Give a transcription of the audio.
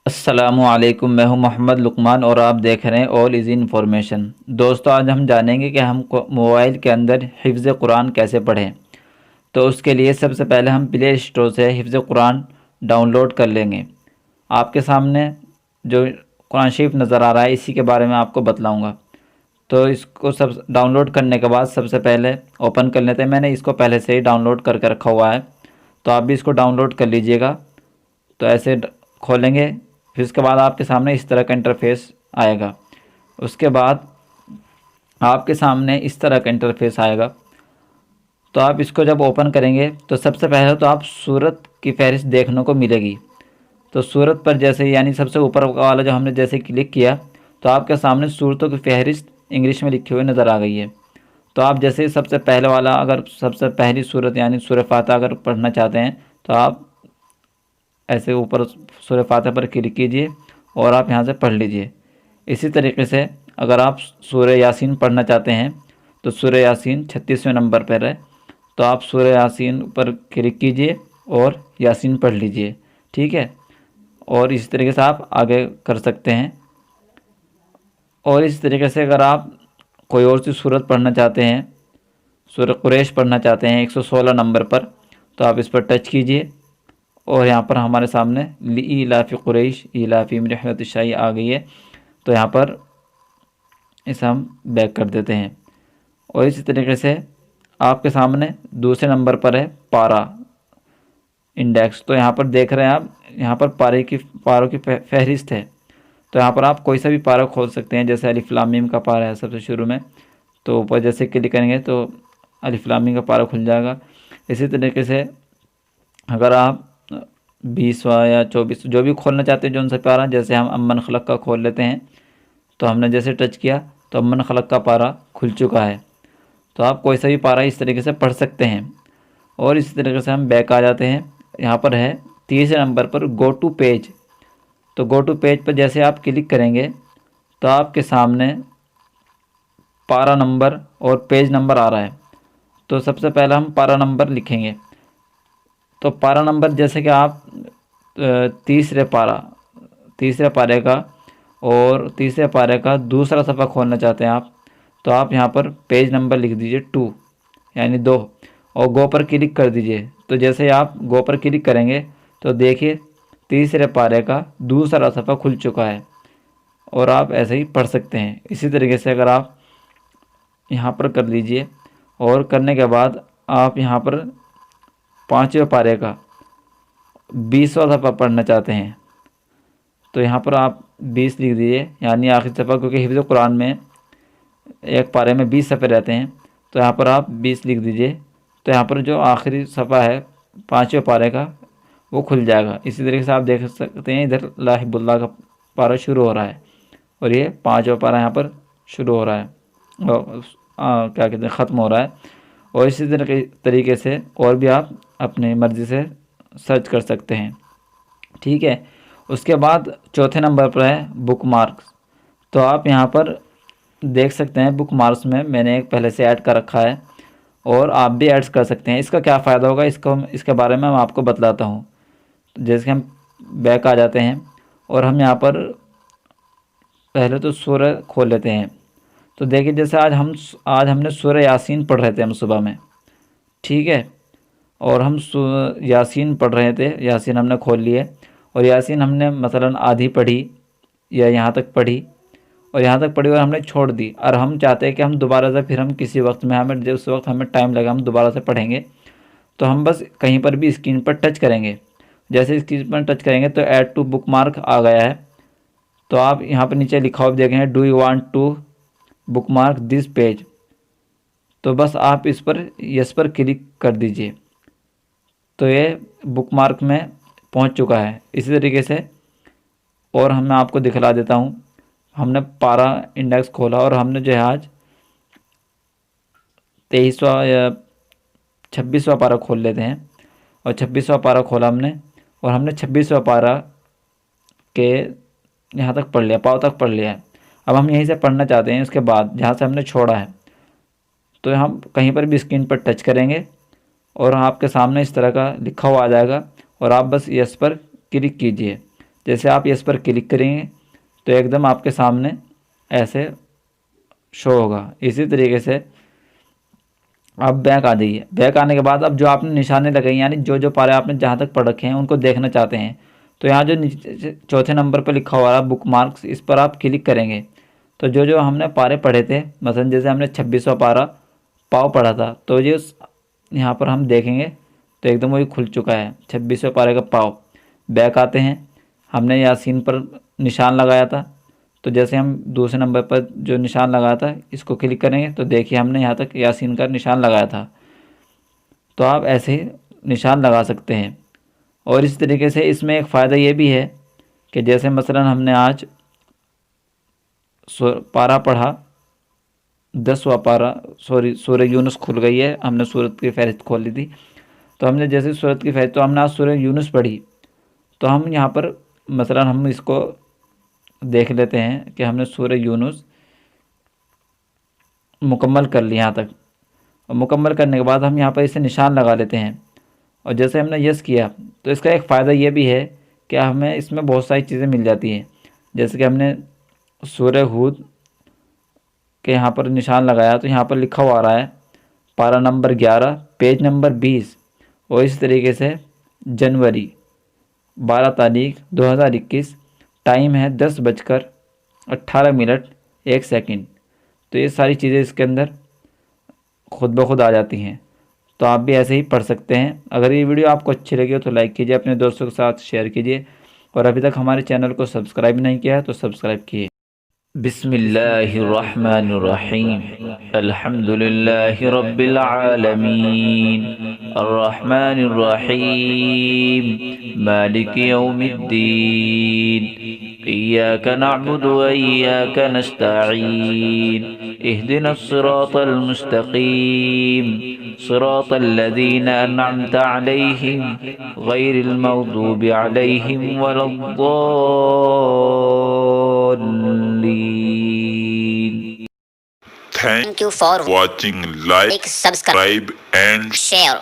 अस्सलामुअलैकुम, मैं हूं मोहम्मद लुकमान और आप देख रहे हैं ऑल इज़ इन्फॉर्मेशन। दोस्तों, आज हम जानेंगे कि हम मोबाइल के अंदर हिफ्ज़ कुरान कैसे पढ़ें। तो उसके लिए सबसे पहले हम प्ले स्टोर से हिफ्ज़ कुरान डाउनलोड कर लेंगे। आपके सामने जो कुरान शरीफ नज़र आ रहा है, इसी के बारे में आपको बतलाऊँगा। तो इसको सब डाउनलोड करने के बाद सबसे पहले ओपन कर लेते हैं। मैंने इसको पहले से ही डाउनलोड करके रखा हुआ है, तो आप भी इसको डाउनलोड कर लीजिएगा। तो ऐसे खोलेंगे, फिर उसके बाद आपके सामने इस तरह का इंटरफेस आएगा। उसके बाद आपके सामने इस तरह का इंटरफेस आएगा। तो आप इसको जब ओपन करेंगे तो सबसे पहले तो आप सूरत की फहरिस्त देखने को मिलेगी। तो सूरत पर जैसे यानी सबसे ऊपर वाला जो हमने जैसे क्लिक किया, तो आपके सामने सूरतों की फहरिस्त इंग्लिश में लिखी हुई नज़र आ गई है। तो आप जैसे सबसे पहले वाला, अगर सबसे पहली सूरत यानी सूरह फातिहा अगर पढ़ना चाहते हैं, तो आप ऐसे ऊपर सूरह फातिहा पर क्लिक कीजिए और आप यहाँ से पढ़ लीजिए। इसी तरीके से अगर आप सूरह यासीन पढ़ना चाहते हैं, तो सूरह यासीन 36वें नंबर पर है, तो आप सूरह यासीन पर क्लिक कीजिए और यासीन पढ़ लीजिए। ठीक है, और इस तरीके से आप आगे कर सकते हैं। और इस तरीके से अगर आप कोई और सी सूरत पढ़ना चाहते हैं, सूरह कुरैश पढ़ना चाहते हैं 116 नंबर पर, तो आप इस पर टच कीजिए और यहाँ पर हमारे सामने लीलाफ़ि कुरैश ईलाफ़िहिम रिहलतश शाई आ गई है। तो यहाँ पर इसे हम बैक कर देते हैं। और इसी तरीके से आपके सामने दूसरे नंबर पर है पारा इंडेक्स। तो यहाँ पर देख रहे हैं आप, यहाँ पर पारों की फहरिस्त है। तो यहाँ पर आप कोई सा भी पारा खोल सकते हैं। जैसे अलिफ लाम मीम का पारा है सबसे शुरू में, तो ऊपर जैसे क्लिक करेंगे तो अलिफ लाम मीम का पारा खुल जाएगा। इसी तरीके से अगर आप 20वां या 24 जो भी खोलना चाहते हैं, जो उनसे पारा, जैसे हम अम्मन खलक का खोल लेते हैं, तो हमने जैसे टच किया तो अम्मन खलक का पारा खुल चुका है। तो आप कोई सा भी पारा इस तरीके से पढ़ सकते हैं। और इसी तरीके से हम बैक आ जाते हैं। यहाँ पर है तीसरे नंबर पर गो टू पेज। तो गो टू पेज पर जैसे आप क्लिक करेंगे तो आपके सामने पारा नंबर और पेज नंबर आ रहा है। तो सबसे पहले हम पारा नंबर लिखेंगे। तो पारा नंबर जैसे कि आप तीसरे पारे का और तीसरे पारे का दूसरा सफ़ा खोलना चाहते हैं आप, तो आप यहाँ पर पेज नंबर लिख दीजिए 2 यानी 2 और गो पर क्लिक कर दीजिए। तो जैसे आप गो पर क्लिक करेंगे तो देखिए तीसरे पारे का दूसरा सफ़ा खुल चुका है और आप ऐसे ही पढ़ सकते हैं। इसी तरीके से अगर आप यहाँ पर कर लीजिए और करने के बाद आप यहाँ पर 5वें पारे का 20वां सफ़ा पढ़ना चाहते हैं, तो यहाँ पर आप 20 लिख दीजिए यानी आखिरी सफ़ा, क्योंकि हिफ्ज़ कुरान में एक पारे में 20 सफ़े रहते हैं। तो यहाँ पर आप 20 लिख दीजिए। तो यहाँ पर जो आखिरी सफ़ा है 5वें पारे का, वो खुल जाएगा। इसी तरीके से आप देख सकते हैं इधर ला हिब्बुल्लाह का पारा शुरू हो रहा है और ये 5वां पारा यहाँ पर शुरू हो रहा है, क्या कहते हैं, ख़त्म हो रहा है। और इसी तरीके से और भी आप अपनी मर्ज़ी से सर्च कर सकते हैं। ठीक है, उसके बाद चौथे नंबर पर है बुक मार्क्स। तो आप यहाँ पर देख सकते हैं बुक मार्क्स में मैंने एक पहले से ऐड कर रखा है और आप भी ऐड कर सकते हैं। इसका क्या फ़ायदा होगा, इसके बारे में मैं आपको बतलाता हूँ। जैसे हम बैक आ जाते हैं और हम यहाँ पर पहले तो सूरह खोल लेते हैं। तो देखिए जैसे आज हमने सूरह यासीन पढ़ रहे थे हम सुबह में, ठीक है, और हम यासीन पढ़ रहे थे, यासीन हमने खोल लिए और यासीन हमने मसलन आधी पढ़ी या यहाँ तक पढ़ी और यहाँ तक पढ़ी और हमने छोड़ दी, और हम चाहते हैं कि हम दोबारा से फिर हम किसी वक्त में हमें जिस वक्त हमें टाइम लगा हम दोबारा से पढ़ेंगे, तो हम बस कहीं पर भी स्क्रीन पर टच करेंगे। जैसे स्क्रीन पर टच करेंगे तो ऐड टू बुक मार्क आ गया है। तो आप यहाँ पर नीचे लिखा हुआ देखेंगे do you want to bookmark this page, तो बस आप इस पर यस पर क्लिक कर दीजिए। तो ये बुक मार्क में पहुंच चुका है। इसी तरीके से और मैं आपको दिखला देता हूं। हमने पारा इंडेक्स खोला और हमने जो है आज 23वां या 26वां पारा खोल लेते हैं और 26वां पारा खोला हमने और हमने 26वां पारा के यहाँ तक पढ़ लिया, पाव तक पढ़ लिया है। अब हम यहीं से पढ़ना चाहते हैं उसके बाद जहाँ से हमने छोड़ा है, तो हम कहीं पर भी स्क्रीन पर टच करेंगे और आपके सामने इस तरह का लिखा हुआ आ जाएगा और आप बस यस पर क्लिक कीजिए। जैसे आप इस पर क्लिक करेंगे तो एकदम आपके सामने ऐसे शो होगा। इसी तरीके से आप बैक आ जाइए। बैक आने के बाद अब जो आपने निशाने लगाए यानी जो जो पारे आपने जहाँ तक पढ़ रखे हैं उनको देखना चाहते हैं, तो यहाँ जो नीचे चौथे नंबर पर लिखा हुआ है बुक मार्क्स, इस पर आप क्लिक करेंगे तो जो जो हमने पारे पढ़े थे, मसलन जैसे हमने 26वां पारा पाव पढ़ा था, तो ये यहाँ पर हम देखेंगे तो एकदम वही खुल चुका है 26वें पारे का पाव। बैक आते हैं, हमने यासीन पर निशान लगाया था, तो जैसे हम दूसरे नंबर पर जो निशान लगाया था इसको क्लिक करेंगे तो देखिए हमने यहाँ तक यासीन का निशान लगाया था। तो आप ऐसे ही निशान लगा सकते हैं। और इस तरीके से इसमें एक फ़ायदा ये भी है कि जैसे मसलन हमने आज पारा पढ़ा 10वां पारा, सॉरी सूरह यूनुस खुल गई है, हमने सूरत की फहरिस्त खोल ली थी, तो हमने जैसे सूरत की फहरिस्त, तो हमने आज सूरह यूनुस पढ़ी, तो हम यहाँ पर मसलन हम इसको देख लेते हैं कि हमने सूरह यूनुस मुकम्मल कर लिया यहाँ तक। और मुकम्मल करने के बाद हम यहाँ पर इसे निशान लगा लेते हैं और जैसे हमने यस किया तो इसका एक फ़ायदा ये भी है कि हमें इसमें बहुत सारी चीज़ें मिल जाती हैं। जैसे कि हमने सूरह हूद के यहाँ पर निशान लगाया तो यहाँ पर लिखा हुआ आ रहा है पारा नंबर 11 पेज नंबर 20। और इस तरीके से जनवरी 12 तारीख 2021, टाइम है 10:18 तो ये सारी चीज़ें इसके अंदर खुद ब खुद आ जाती हैं। तो आप भी ऐसे ही पढ़ सकते हैं। अगर ये वीडियो आपको अच्छी लगी हो तो लाइक कीजिए, अपने दोस्तों के साथ शेयर कीजिए, और अभी तक हमारे चैनल को सब्सक्राइब नहीं किया है तो सब्सक्राइब कीजिए। बिस्मिल्लाहिर्रहमानिर्रहीम, अल्हम्दुलिल्लाहि रब्बिल आलमीन, अर्रहमानिर्रहीम, मालिकि यौमिद्दीन, इय्याका नअबुदु व इय्याका नस्तईन, इहदिनस सिरातल मुस्तकीम, सिरातल लज़ीना अनअमता अलैहिम, गैरिल मग़दूबि अलैहिम वलद्दॉल्लीन। Thank you for watching. Like, subscribe and share.